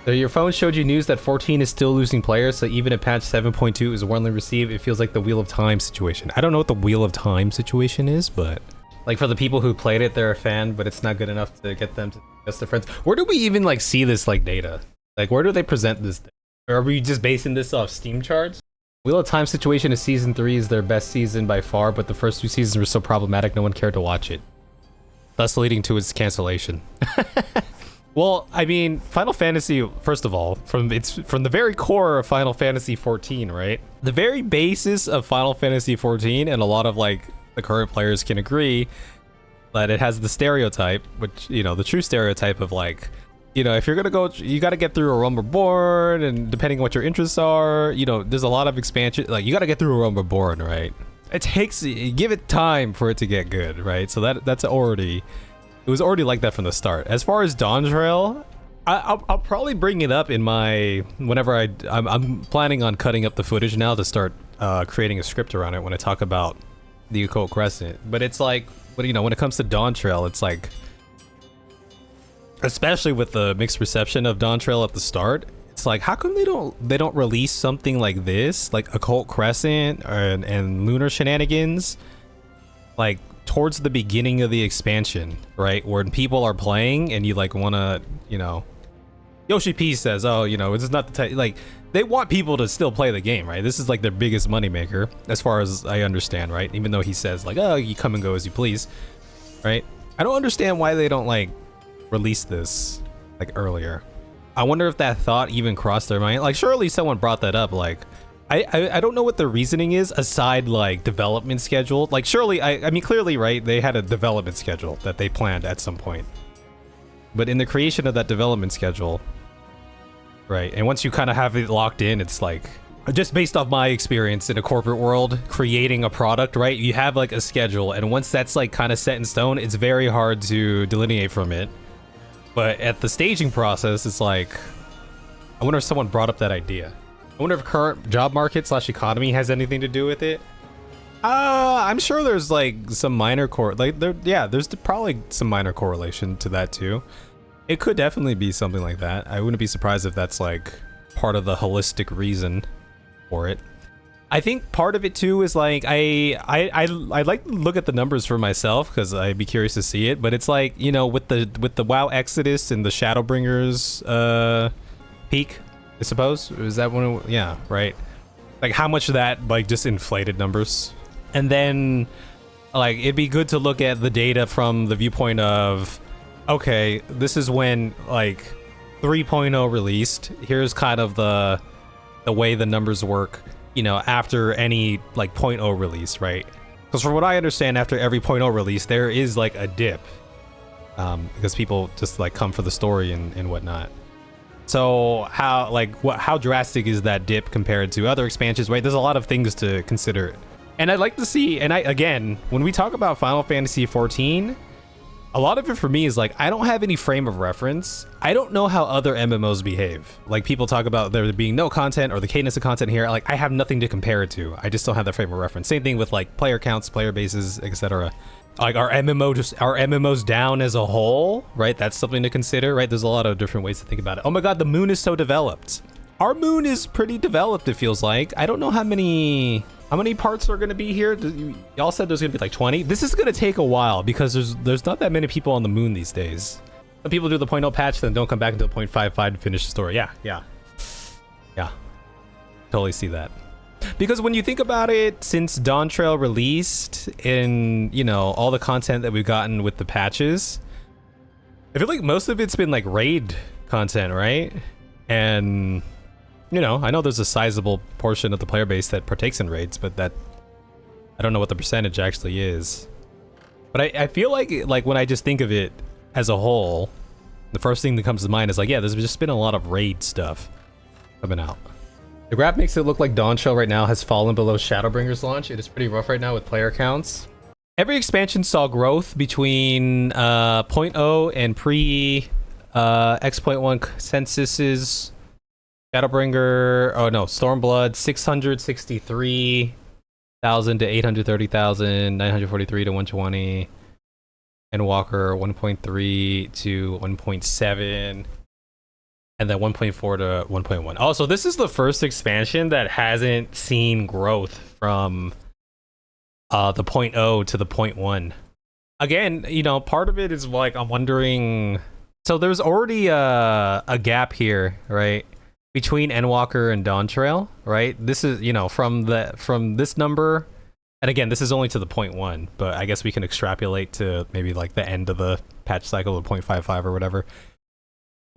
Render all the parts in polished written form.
So your phone showed you news that 14 is still losing players, so even if patch 7.2 is warmly received, it feels like the Wheel of Time situation. I don't know what the Wheel of Time situation is, but like for the people who played it, they're a fan, but it's not good enough to get them to discuss their friends. Where do we even like see this like data? Like where do they present this? Or are we just basing this off Steam charts? Wheel of Time situation is season 3 is their best season by far, but the first 2 seasons were so problematic no one cared to watch it, thus leading to its cancellation. Well, I mean, Final Fantasy, first of all, from the very core of Final Fantasy 14, right? The very basis of Final Fantasy 14, and a lot of like the current players can agree that it has the stereotype, which, you know, the true stereotype of like, you know, if you're gonna go, you gotta get through a Realm Reborn, and depending on what your interests are, you know, there's a lot of expansion, like you gotta get through a Realm Reborn, right? It takes, give it time for it to get good, right? So that's already, it was already like that from the start. As far as Dawntrail, I'll probably bring it up in my, whenever I'm planning on cutting up the footage now to start creating a script around it when I talk about the Occult Crescent. But it's like, but you know, when it comes to Dawntrail, it's like, especially with the mixed reception of Dawntrail at the start, it's like, how come they don't release something like this, like Occult Crescent and Lunar Shenanigans, like towards the beginning of the expansion, right? When people are playing and you like want to, you know, Yoshi P says, oh, you know, this is not the type, like they want people to still play the game, right? This is like their biggest moneymaker, as far as I understand, right? Even though he says like, oh, you come and go as you please, right? I don't understand why they don't like release this like earlier. I wonder if that thought even crossed their mind. Like surely someone brought that up, like I don't know what the reasoning is aside like development schedule. Like surely, I mean clearly, right, they had a development schedule that they planned at some point, but in the creation of that development schedule, right, and once you kind of have it locked in, it's like, just based off my experience in a corporate world creating a product, right, you have like a schedule, and once that's like kind of set in stone, it's very hard to delineate from it. But at the staging process, it's like, I wonder if someone brought up that idea. I wonder if current job market / economy has anything to do with it. I'm sure there's like some minor there's probably some minor correlation to that too. It could definitely be something like that. I wouldn't be surprised if that's like part of the holistic reason for it. I think part of it too is like I like to look at the numbers for myself because I'd be curious to see it. But it's like, you know, with the WoW Exodus and the Shadowbringers peak, I suppose, is that one? Yeah, right. Like how much of that like just inflated numbers, and then like it'd be good to look at the data from the viewpoint of, okay, this is when like 3.0 released. Here's kind of the way the numbers work, you know, after any like 0.0 release, right? Because from what I understand, after every 0.0 release, there is like a dip, because people just like come for the story and whatnot. So how drastic is that dip compared to other expansions, right? There's a lot of things to consider. And I'd like to see, and again, when we talk about Final Fantasy 14, a lot of it for me is like, I don't have any frame of reference. I don't know how other MMOs behave. Like people talk about there being no content or the cadence of content here. Like I have nothing to compare it to. I just don't have that frame of reference. Same thing with like player counts, player bases, etc. Like are MMOs down as a whole, right? That's something to consider, right? There's a lot of different ways to think about it. Oh my God, the moon is so developed. Our moon is pretty developed, it feels like. I don't know how many parts are going to be here. Y'all said there's going to be like 20. This is going to take a while because there's not that many people on the moon these days. Some people do the 0.0 patch, then don't come back until 0.55 to finish the story. Yeah. Totally see that. Because when you think about it, since Dawntrail released and, you know, all the content that we've gotten with the patches, I feel like most of it's been like raid content, right? And, you know, I know there's a sizable portion of the player base that partakes in raids, but that, I don't know what the percentage actually is. But I feel like when I just think of it as a whole, the first thing that comes to mind is like, yeah, there's just been a lot of raid stuff coming out. The graph makes it look like Dawntrail right now has fallen below Shadowbringers launch. It is pretty rough right now with player counts. Every expansion saw growth between 0.0 and pre X.1 censuses. Shadowbringer, oh no, Stormblood, 663,000 to 830,000, 943 to 120, and Walker 1.3 to 1.7. and then 1.4 to 1.1. Oh, so this is the first expansion that hasn't seen growth from the 0.0 to the 0.1. Again, you know, part of it is like I'm wondering. So there's already a gap here, right, between Endwalker and Dawntrail, right? This is, you know, from this number, and again, this is only to the 0.1, but I guess we can extrapolate to maybe like the end of the patch cycle of 0.55 or whatever.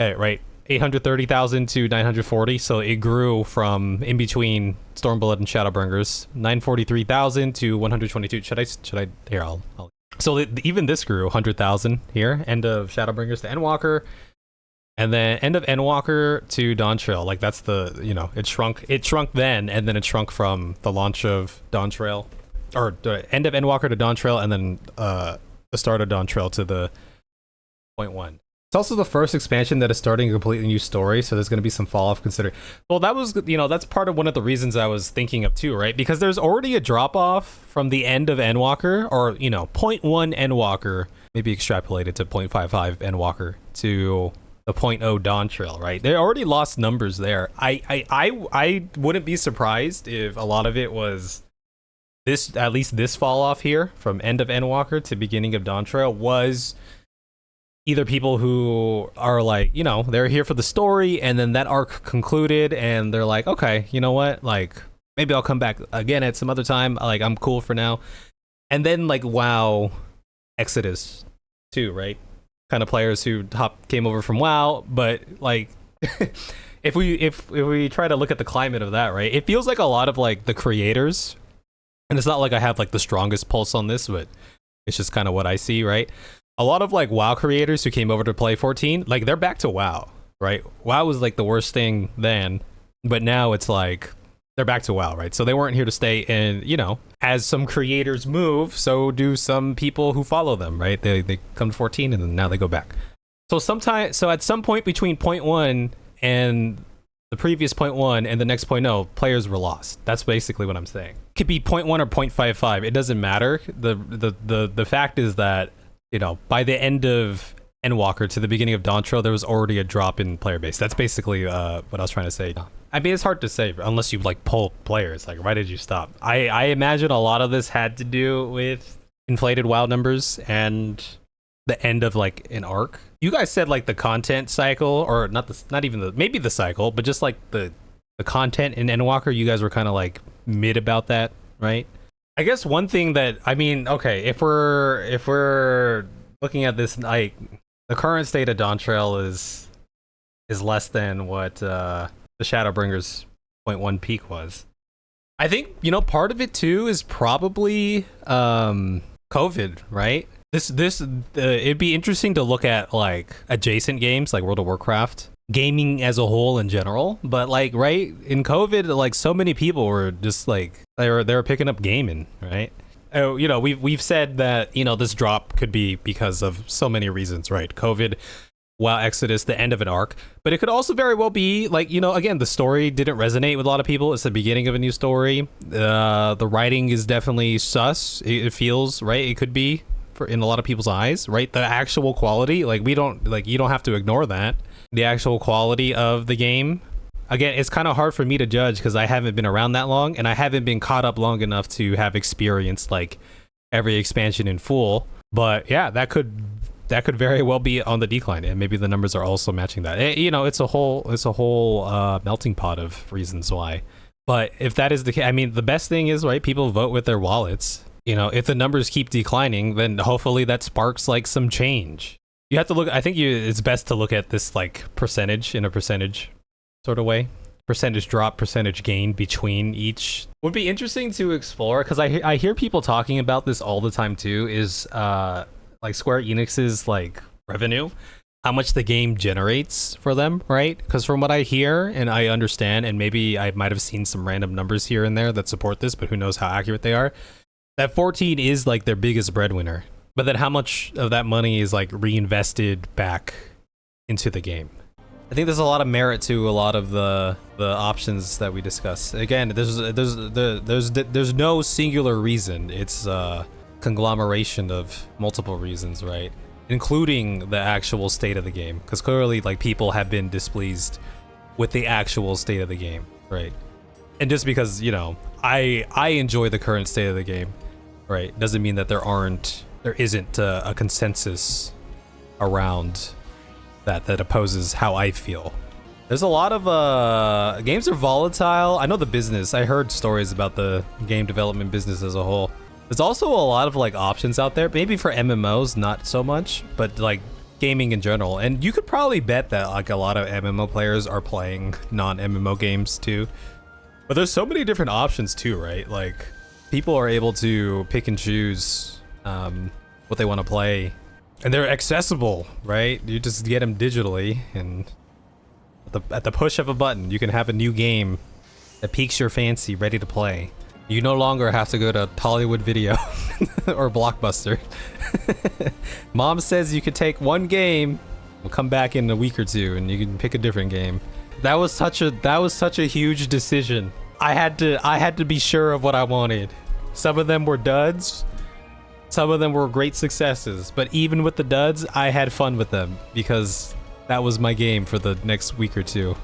Right, 830,000 to 940, so it grew from in between Stormblood and Shadowbringers, 943,000 to 122. Should I here? I'll so even this grew 100,000 here, end of Shadowbringers to Endwalker, and then end of Endwalker to Dawntrail. Like that's the, you know, it shrunk then, and then it shrunk from the launch of Dawntrail, or the end of Endwalker to Dawntrail, and then the start of Dawntrail to the 0.1. It's also the first expansion that is starting a completely new story, so there's going to be some fall off considering. Well, that was, you know, that's part of one of the reasons I was thinking of too, right? Because there's already a drop off from the end of Endwalker, or, you know, 0.1 Endwalker, maybe extrapolated to 0.55 Endwalker to the 0.0 Dawntrail, right? They already lost numbers there. I wouldn't be surprised if a lot of it was this, at least this fall off here from end of Endwalker to beginning of Dawntrail was either people who are like, you know, they're here for the story, and then that arc concluded, and they're like, okay, you know what, like maybe I'll come back again at some other time, like I'm cool for now. And then like WoW Exodus too, right? Kind of players who came over from WoW, but like if we try to look at the climate of that, right, it feels like a lot of like the creators, and it's not like I have like the strongest pulse on this, but it's just kind of what I see, right? A lot of like WoW creators who came over to play 14, like they're back to WoW, right? WoW was like the worst thing then, but now it's like they're back to WoW, right? So they weren't here to stay, and you know, as some creators move, so do some people who follow them, right? They come to 14 and then now they go back. So at some point between 0.1 and the previous 0.1 and the next 0.0, players were lost. That's basically what I'm saying. It could be 0.1 or 0.55. It doesn't matter. The fact is that, you know, by the end of Endwalker to the beginning of Dawntrail, there was already a drop in player base. That's basically what I was trying to say. I mean, it's hard to say unless you like poll players. Like, why did you stop? I imagine a lot of this had to do with inflated WoW numbers and the end of like an arc. You guys said like the content cycle, or not even maybe the cycle, but just like the content in Endwalker. You guys were kind of like mid about that, right? I guess one thing that, I mean, okay, if we're looking at this, like the current state of Dawntrail is less than what the Shadowbringers 0.1 peak was. I think, you know, part of it too is probably COVID, right? It'd be interesting to look at like adjacent games like World of Warcraft, gaming as a whole in general, but like right in COVID, like so many people were just like they were picking up gaming, right? Oh, you know, we've said that, you know, this drop could be because of so many reasons, right? COVID, WoW Exodus, the end of an arc, but it could also very well be like, you know, again, the story didn't resonate with a lot of people. It's the beginning of a new story. The writing is definitely sus. It feels right. It could be in a lot of people's eyes, right? The actual quality, like you don't have to ignore that. The actual quality of the game, again, it's kind of hard for me to judge because I haven't been around that long, and I haven't been caught up long enough to have experienced like every expansion in full. But yeah, that could very well be on the decline, and maybe the numbers are also matching that. You know, it's a whole melting pot of reasons why. But if that is the case, I mean, the best thing is, right, people vote with their wallets. You know, if the numbers keep declining, then hopefully that sparks like some change. You have to look, I think it's best to look at this like percentage in a percentage sort of way. Percentage drop, percentage gain between each. Would be interesting to explore, because I hear people talking about this all the time too, is like Square Enix's like revenue, how much the game generates for them, right? Because from what I hear and I understand, and maybe I might have seen some random numbers here and there that support this, but who knows how accurate they are, that 14 is like their biggest breadwinner. But then how much of that money is like reinvested back into the game? I think there's a lot of merit to a lot of the options that we discuss. Again, there's no singular reason. It's a conglomeration of multiple reasons, right? including the actual state of the game, because clearly like people have been displeased with the actual state of the game, right? And just because, you know, I enjoy the current state of the game, right, doesn't mean that there isn't a consensus around that opposes how I feel. There's a lot of games are volatile. I know the business. I heard stories about the game development business as a whole. There's also a lot of like options out there. Maybe for MMOs, not so much, but like gaming in general. And you could probably bet that like a lot of MMO players are playing non-MMO games too. But there's so many different options too, right? Like people are able to pick and choose what they want to play, and they're accessible, right? You just get them digitally, and at the push of a button, you can have a new game that piques your fancy, ready to play. You no longer have to go to Hollywood Video or Blockbuster. Mom says you could take one game, we'll come back in a week or two, and you can pick a different game. That was such a huge decision. I had to be sure of what I wanted. Some of them were duds, some of them were great successes, but even with the duds, I had fun with them because that was my game for the next week or two.